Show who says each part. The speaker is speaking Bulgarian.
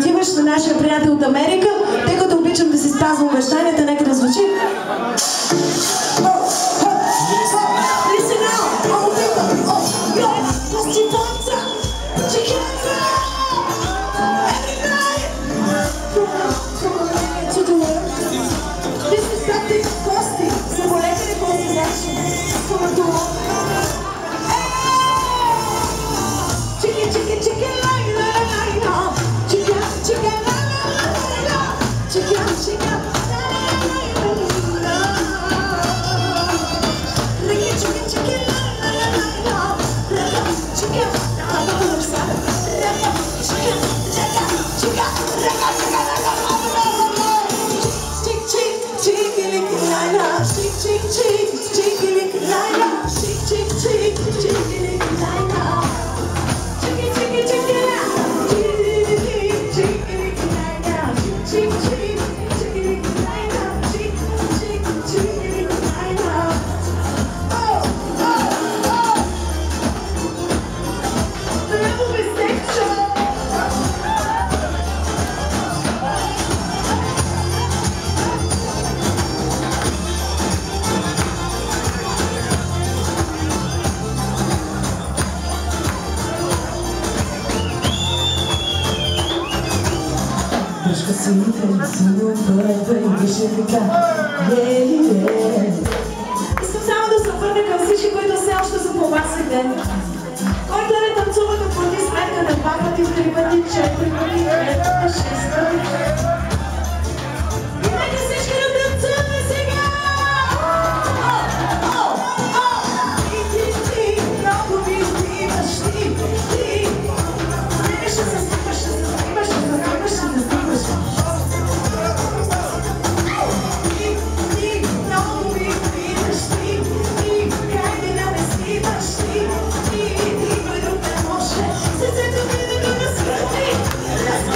Speaker 1: отиваш на нашия приятел от Америка, тъй като обичам да си спазвам обещанията, нека да звучи. Искам само да се обърна към всички, които все още са по масите. Който не танцува да плати сметка на 2 пъти, 3 пъти, 4 пъти, 5 пъти, 6 пъти. И нека всички да танцуваме сега! Ти, много ми отиваш, ти. Не, ще се снимаш, ще се снимаш, ще се снимаш, ще се снимаш. Let's